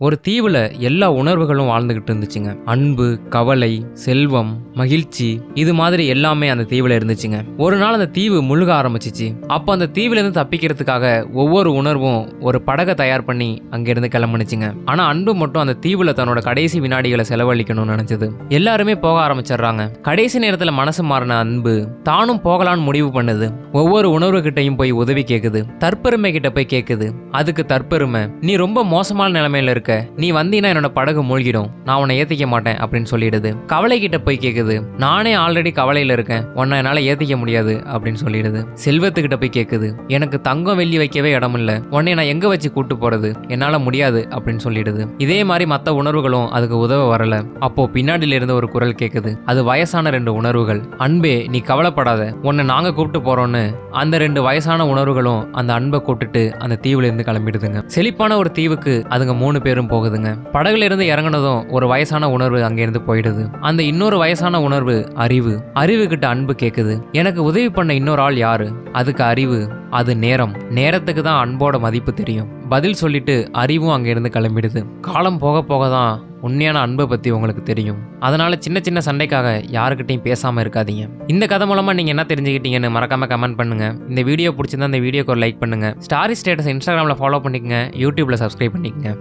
ஒரு தீவுல எல்லா உணர்வுகளும் வாழ்ந்துகிட்டு இருந்துச்சுங்க. அன்பு, கவலை, செல்வம், மகிழ்ச்சி, இது மாதிரி எல்லாமே அந்த தீவுல இருந்துச்சுங்க. ஒரு நாள் அந்த தீவு முழுக ஆரம்பிச்சிச்சு. அப்ப அந்த தீவுல இருந்து தப்பிக்கிறதுக்காக ஒவ்வொரு உணர்வும் ஒரு படகை தயார் பண்ணி அங்கிருந்து கிளம்புனுச்சுங்க. ஆனா அன்பு மட்டும் அந்த தீவுல தன்னோட கடைசி வினாடிகளை செலவழிக்கணும்னு நினைச்சது. எல்லாருமே போக ஆரம்பிச்சிடுறாங்க. கடைசி நேரத்துல மனசு மாறின அன்பு தானும் போகலான்னு முடிவு பண்ணுது. ஒவ்வொரு உணர்வு கிட்டையும் போய் உதவி கேக்குது. தற்பெருமை கிட்ட போய் கேக்குது. அதுக்கு தற்பெருமை, நீ ரொம்ப மோசமான நிலைமையில இருக்க, நீ வந்தீனா என்னோட படகு மூழ்கிடும், நான் உன்னை ஏத்திக்க மாட்டேன் அப்படின்னு சொல்லிடுது. கவலை கிட்ட போய் கேக்குது. நானே ஆல்ரெடி கவலையில இருக்கேன், உன்னை என்னால ஏத்திக்க முடியாது அப்படின்னு சொல்லிடுது. செல்வத்துக்கிட்ட போய் கேக்குது. எனக்கு தங்கம் வெள்ளி வைக்கவே இடம் இல்ல, உன்னை நான் எங்க வச்சு கூட்டு போறது, என்னால முடியாது அப்படின்னு சொல்லிடுது. இதே மாதிரி மத்த உணர்வுகளும் அதுக்கு உதவ வரல. அப்போ பின்னாடியில இருந்து ஒரு குரல் கேக்குது. அது வயசான 2 உணர்வுகள். அன்பே நீ கவலைப்படாத, உன்னை நாங்க கூப்பிட்டு போறோம்னு அந்த 2 வயசான உணர்வுகளும் அந்த அன்பை கூப்பிட்டுட்டு அந்த தீவுல இருந்து கிளம்பிடுதுங்க. செழிப்பான ஒரு தீவுக்கு அதுங்க 3 பேரும் போகுதுங்க. படகுல இருந்து இறங்கினதும் ஒரு வயசான உணர்வு அங்கிருந்து போயிடுது. அந்த இன்னொரு வயசான உணர்வு அறிவு. அறிவு கிட்ட அன்பு கேக்குது. எனக்கு உதவி பண்ண இன்னொரு ஆள் யாரு? அதுக்கு அறிவு, அது நேரம். நேரத்துக்கு தான் அன்போட மதிப்பு தெரியும் பதில் சொல்லிட்டு அறிவும் அங்கிருந்து கிளம்பிடுது. காலம் போக போக தான் உண்மையான அன்பை பத்தி உங்களுக்கு தெரியும். அதனால சின்ன சின்ன சண்டைக்காக யாருக்கிட்டையும் பேசாம இருக்காதீங்க. இந்த கதை மூலமா நீங்க என்ன தெரிஞ்சுக்கிட்டீங்கன்னு மறக்காம கமெண்ட் பண்ணுங்க. இந்த வீடியோ பிடிச்சிருந்தா இந்த வீடியோக்கு ஒரு லைக் பண்ணுங்க. ஸ்டாரி ஸ்டேட்டஸ் இன்ஸ்டாகிராம்ல ஃபாலோ பண்ணிக்கங்க. யூடியூப்ல சப்ஸ்கிரைப் பண்ணிக்கங்க.